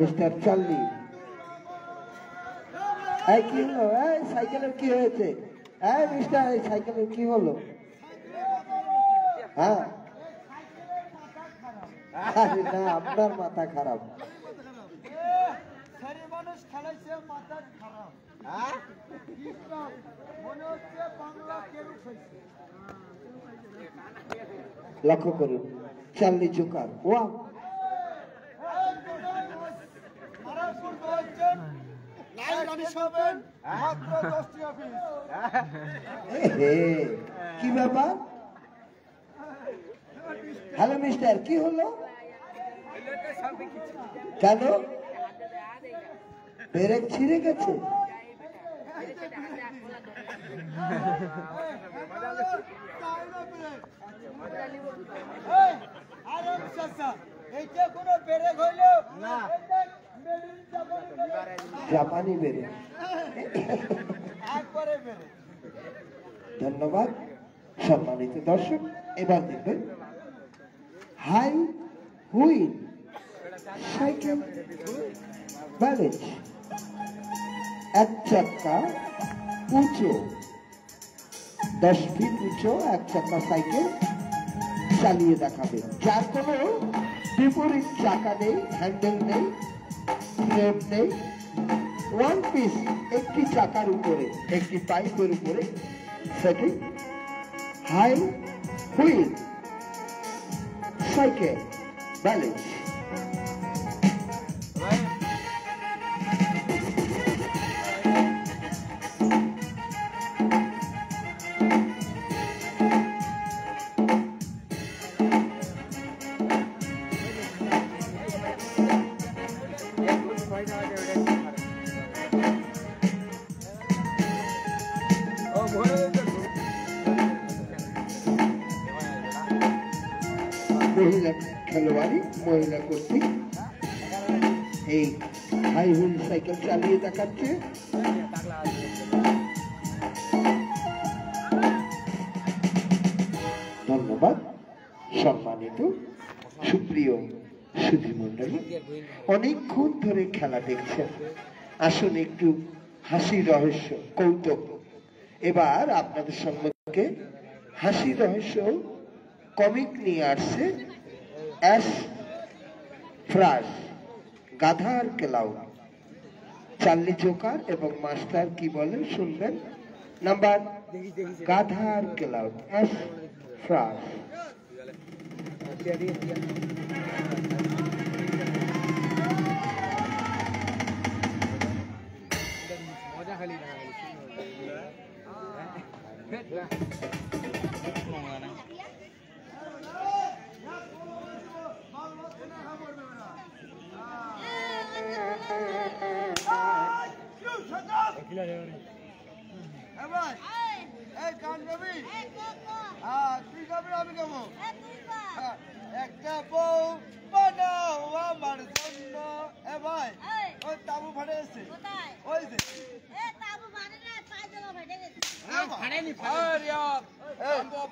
Mister Charlie. এই কি হলো? এই সাইকেলের কি হয়েছে? এই মিস্টার, এই সাইকেলের কি হলো? হ্যাঁ, আরে না, আপনার মাথা খারাপ। লক্ষ্য করুন, চার্লি জোকার। ওয়া কি ব্যাপার? হ্যালো মিস্টার, কি হলো? কেন? ব্রেক ছিঁড়ে গেছে? জাপানি বেড়ে। ধন্যবাদ সম্মানিত দর্শক। এবার দেখবেন হাই হুইল সাইকেল ব্যালেন্স। এক চাকা উঁচু, 10 ফিট উঁচু এক চাকা সাইকেল চালিয়ে দেখাবে, যার কোনো বিপরীত চাকা নেই, হ্যান্ডেল নেই, ফ্রেম নেই। ওয়ান পিস, একটি চাকার উপরে, একটি পাইপের উপরে setting. High wheel cycle balance. মহিলা খেলোয়াড়ি, মহিলা কর্তৃক এই হাই হুইল সাইকেল চালিয়ে দেখাচ্ছে। ধন্যবাদ সম্মানিত সুপ্রিয় সুধী মন্ডলী, অনেকক্ষণ ধরে খেলা দেখছেন। আসুন একটু হাসি রহস্য কৌতুক। এবার আপনাদের সম্মুখে হাসি রহস্য কমিক নিয়ে আসছে অ্যাশ ফ্রাস, গাধার ক্লাউড। চার্লি জোকার এবং মাস্টার কি বলে শুনবেন। নাম্বার গাধার ক্লাউড, অ্যাশ ফ্রাস। একটা বউ বানাও আমার জন্য। এ ভাই, ওই তাবু ফাটে এসছে। ওই যে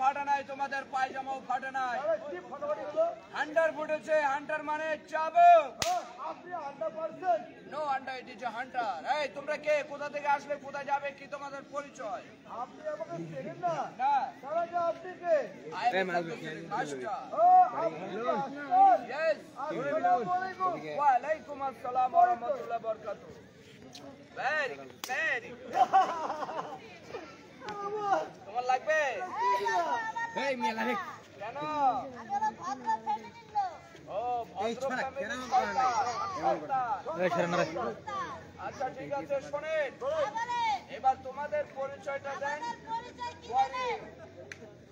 ফাটা নাই, তোমাদের পায়জামাও ফাটে নাই। হান্টার ফুটেছে। হান্টার মানে চাবুক। আপনি হান্টার পারছেন? No hunter, it is a hunter. এই তোমরা কে, কোথা থেকে আসলে, কোথায় যাবে, কি তোমাদের পরিচয়? আপনি আমাকে চেনেন না? না। তাহলে আপনি কে? I am master. Oh yes. আসসালামু আলাইকুম। ওয়া আলাইকুম আসসালাম ওয়া রাহমাতুল্লাহি ওয়া বারাকাতুহু। Very good, very good. তোমার লাগবে? এই মিয়া লাগে কেন? আমরা ভদ্র ফ্যামিলির লোক। ও ভদ্র ফ্যামিলি। আচ্ছা ঠিক আছে, শুনেন এবার তোমাদের পরিচয়টা দেন। পরিচয় কি জানেন?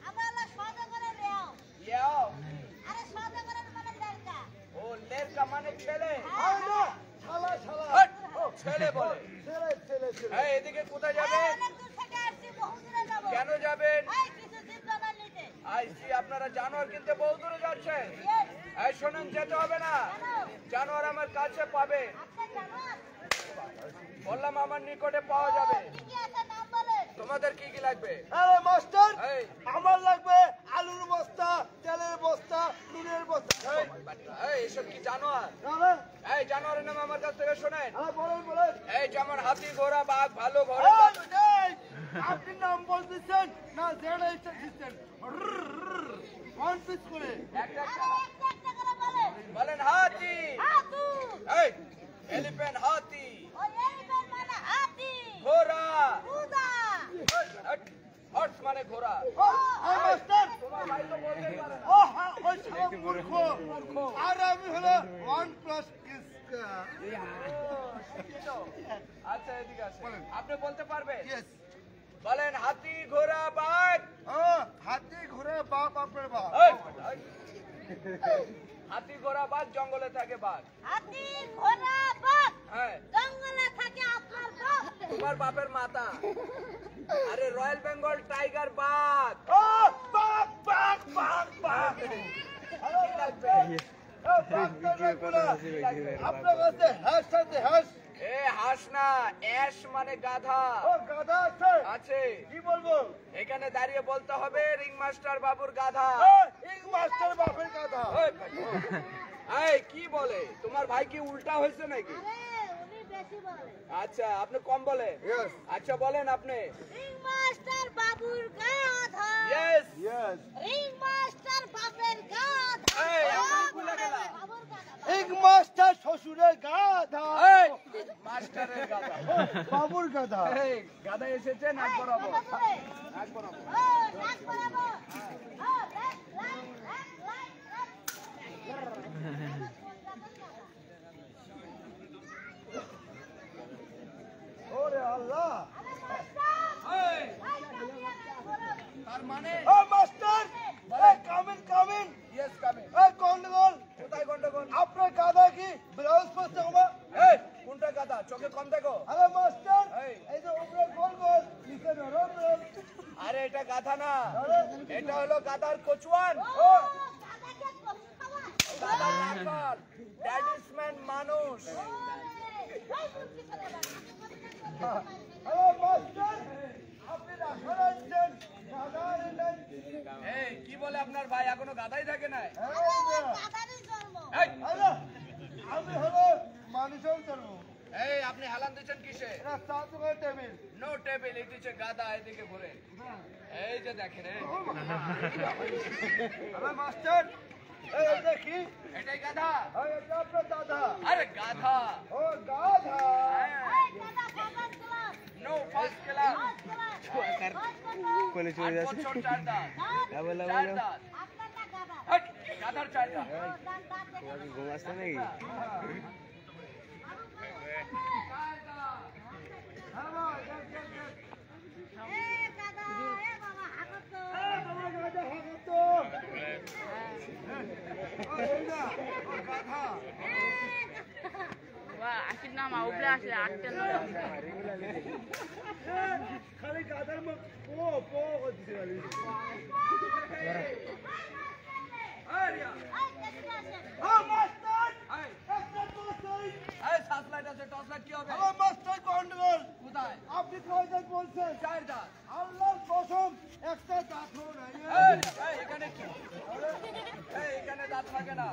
আমরা হলো সওদাগরের রেও। রেও? আরে সওদাগরের মানে লেরকা। ও লেরকা মানে ছেলে? হ্যাঁ না, শালা শালা। ছেলে বলে? ছেলে ছেলে ছেলে। এই এদিকে কোথায় যাবেন? অনেক দূর থেকে আসছি, বহু দূরে যাব। কেন যাবেন? এই কিছু জিনিস নিতে। আইসি, আপনারা জানোয়ার কিনতে বহু দূরে যাচ্ছেন? এই শুনুন, যেতে হবে না। জানোয়ার আমার কাছে পাবে। আপনার জানোয়ার? বললাম আমার নিকটে পাওয়া যাবে। তোমাদের কি কি লাগবে? আরে মাস্টার, আমার লাগবে আলুর বস্তা, তেলের বস্তা, নুনের বস্তা। এই এসব কি জানোয়ার? হ্যাঁ, এই জানোয়ারের নাম আমার কাছ থেকে শোনেন। বলেন বলেন। এই যেমন হাতি, ঘোড়া, বাঘ, ভালো ঘরে আপনি নাম বলতেছেন না জেনে দিচ্ছেন ওয়ান পিস করে একটা বলেন হাতি। এই এলিফ্যান্ট হাতি, ঘোড়া, হর্স মানে ঘোড়া। মাস্টার তোমার ভাই তো বলতেই পারে না। ও হ্যাঁ ওই সব মূর্খ আর আমি হলো ওয়ান প্লাস কিসকা। আচ্ছা এদিকে আসেন, আপনি বলতে পারবেন? ইয়েস। বলেন হাতি, ঘোড়া, বাঘ। হাতি ঘোড়া বাপ আপনার বাপ। এই, এই। হাতি, ঘোড়া, বাঘ জঙ্গলে থাকে বাঘ। হ্যাঁ তোমার বাপের মাথা। আরে রয়্যাল বেঙ্গল টাইগার বাঘ। বাপ বাপ বাপ বাপ কি লাগবে? আপনার কাছে হ্যাশ আছে হ্যাশ? এ হাস না, অ্যাশ মানে গাধা। ও গাধা আছে? আছে। কি বলবো? এখানে দাঁড়িয়ে বলতে হবে রিং মাস্টার বাবুর গাধা। এই মাস্টার বাপের গাধা। এই কি বলে? তোমার ভাই কি উল্টা হয়েছে নাকি? আচ্ছা আপনি কম বলে। Yes. আচ্ছা বলেন আপনি। বাবুর গাধা ইয়েস। Yes. রিং মাস্টার বাপের গাধা এই আপনি ভুলে গেলা। বাবুর গাধা এক মাস্টার শ্বশুরের গাধা। এই মাস্টারের গাধা। বাবুর গাধা। এই গাধা এসেছে নাক বরাবর। নাক বরাবর। ও নাক বরাবর ও লেফট রাইট লেফট রাইট ওরে আল্লাহ। এই তার মানে ও master come in come in. Yes coming. এই গন্ডগোল কোথায় গন্ডগোল? আপনার গাধা কি ব্লাউজ পরতে হবে? এই কোনটা গাধা? চোখে কম দেখো। আরে মাস্টার এই। এই যে উপরে গোল গোল নিচে নরম নরম। আরে এটা গাধা না, আরে এটা হলো গাধার কচুয়ান। ও গাধাকে কোথাও গাধার রাখাল, ড্যাডিসম্যান মানুষ। আরে মাস্টার আপনি রাখাল আনছেন গাধা আনলেন। এই কি বলে আপনার ভাই? এখনো গাধাই থাকে নাই। গাধারই জন্ম এই আরে আমি হলো মানুষের জন্ম। এই আপনি হালান দিচ্ছেন কিসে? এটা সাত করে table. No table, it is a গাধা। এদিকে ঘুরে এই যে দেখেন। এই আরে মাস্টার এই দেখি এটাই গাধা। এই এটা আপনার দাদা। আরে গাধা। ও গাধা। এই গাধা first class no first class. কোলে চলে যাচ্ছে। 8 বছর 4 দাঁত। বলো, 4 দাঁত। আপনারটা গাধা হাট, গাধার 4 দাঁত। ও দাঁত দাঁত দেখে ঘুম আসছে নাকি? এই গাধা এ বাবা হাগত তো আমার গাধা হাগত তো। ও এই না ও গাধা। আসির নামা উপরে আসলে আটটা খালি গাধার মুখ পো পো করতেছে খালি। আরিয়া এই দেখতে আসেন ও মাস্টার এই একটা তোই। এই সাতলাইট আছে, টর্চ লাইট কি হবে? ও মাস্টার গন্ডগোল কোথায়? আপনি কয় দাঁত বলছেন? 4 দাঁত। আল্লাহর কসম একটা দাঁতও নাই। এই এখানে কি? এই এখানে দাঁত থাকে না।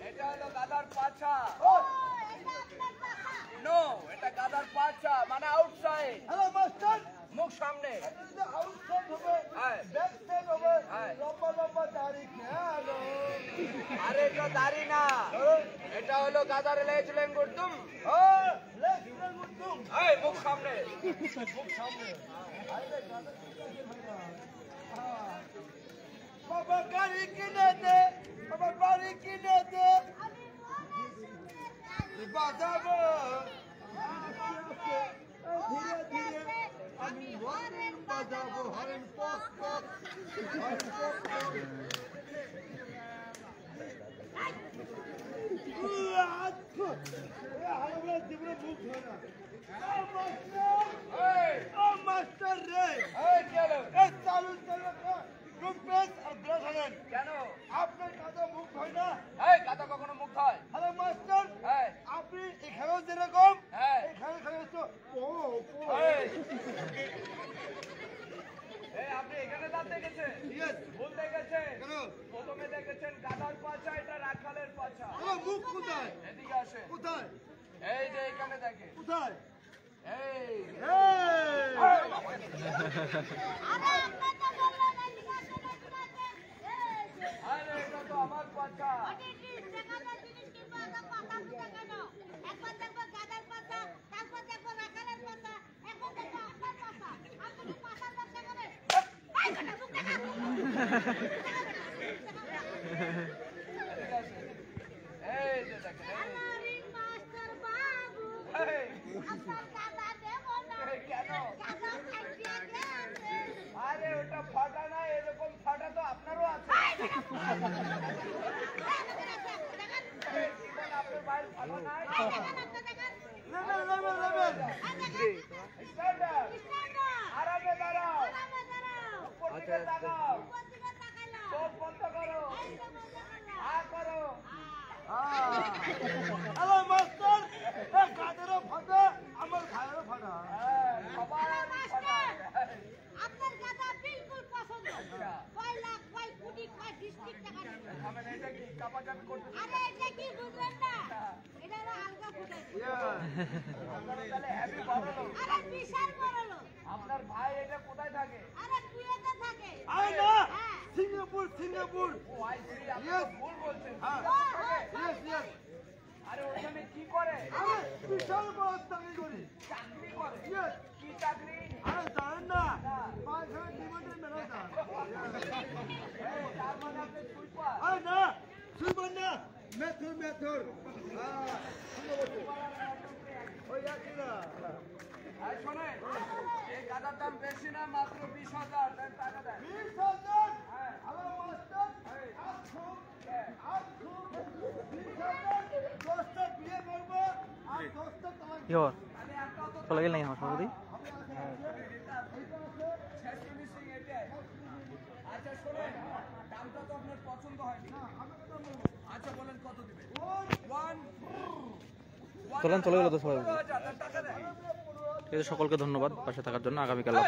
এটা হলো গাধার পাছা। ও এটা আপনার পাখা নো, এটা গাধার পাছা মানে আউটসাইড। হ্যালো মাস্টার মুখ সামনে। এটা আউটসাইড হবে হ্যাঁ। ব্যাক সাইড হবে হ্যাঁ। লম্বা লম্বা দাড়ি কেন? আরে এটা দাড়ি না, এটা হলো গাধার লেজ লেঙ্গুরদুম। ও লেফট সাইড মুতুম। এই মুখ সামনে। মুখ সামনে। আরে গাধা বাবা গাড়ি কিনে দে, বাবা বাড়ি কিনে দে, আমি মনে বাজাবো ধীরে ধীরে আমি হরেন বাজাবো হরেন পক পক হরেন পক পক। আমরা জীবনে মুখ ধরে না। এই ও মাস্টার রে এই কি হলো? এই চালু চালু টুথপেস্ট আর ব্রাশ আনেন। কেন? আপনার কাছে মুখ হয় না। এই গাধা কখনো মুখ হয়? হ্যালো মাস্টার এই আপনি এখানেও যেরকম হ্যাঁ। এখানে খালি তো ও এই এই আপনি এখানে দাঁত দেখেছেন? ইয়েস ভুল দেখেছেন। দেখেছেন গাধার পাছা, এটা রাখালের পাছা। আমার মুখ কোথায়? এদিকে আসেন। কোথায়? এই যে এখানে দেখেন। কোথায়? এই এই! আরে আপনি তো বললেন এদিকে আসেন, এদিকে আসেন। এই যে, আরে এটা তো আমার পাছা। অনেক টাকাটা জিনিস কিনবো, আগে পাতা বুঝা কেন? একবার দেখবো গাদার পাতা, তারপর দেখবো রাখালের পাতা, এখন দেখবো আপনার পাতা। আপনি কি পাতার ব্যবসা করেন? এই বেটা, মুখ দেখা। এদিকে আসেন। এই যে দেখেন। আরে মাস্টার বাবু, এই আপনার গাদা দেব না। এই কেন? গাদা খাইয়া গেছে। আরে ওটা ফাটা না, এরকম ফাটা তো আপনারও আছে। এই জীবন আপনার বাইরে ফাটা নাই। Label, label, label. Stand up. আরামে দাঁড়াও। উপর দিকে তাকাও। চোখ বন্ধ করো। আ করো। হ্যালো মাস্টার, এই গাদেরও ফাটা, আমার ভাইয়েরও ফাটা। হ্যাঁ, সবার ফাটা। আপনার গাদা বিলকুল পছন্দ। কয় লাখ, কয় কোটি, কয় ডিস্ট্রিক্ট টাকা নেবে। আমি এটা কি কাপাকাপি করতেছি? আরে এটা কি বুঝলেন না? এটা হলো আলগা ফুটাই। আপনারা তাহলে হ্যাপি বড় লোক। আরে বিশাল বড় লোক। আপনার ভাই এটা কোথায় থাকে? আরে কুয়েতে থাকে। আরে না, হ্যাঁ। Singapore, Singapore. ও আইসি, আপনি Yes. তো ভুল বলছেন। হ্যাঁ। Yes, yes. আরে ওখানে কি করে? আরে বিশাল বড় চাকরি করি। চাকরি করে। Yes. কি চাকরি? আরে জানেন না, পাঁচখানা ডিমান্ডের ম্যানেজার। এই, তার মানে আপনি সুইপার। আরে না, শুনবেন না, মেথর, মেথর। ওই একই না। আর শোনেন, এই গাদার দাম বেশি না, মাত্র 20,000। দেন, টাকা দেন। 20,000? আমার মাস্টার, আসুন, আসুন, 20,000, 10টা বিয়ে করবো, আর 10টা তোমার ইয়র আমি একটাও তো চলে গেল নাকি আমার সভাপতি? শেষ ফিনিশিং এটাই। আচ্ছা শোনেন, দামটা তো আপনার পছন্দ হয়নি। আচ্ছা বলেন কত দিবেন? ওয়ান চলেন, চলে গেল তো সবাই। 15,000, টাকা দেন। ঠিক আছে, সকলকে ধন্যবাদ পাশে থাকার জন্য। আগামীকাল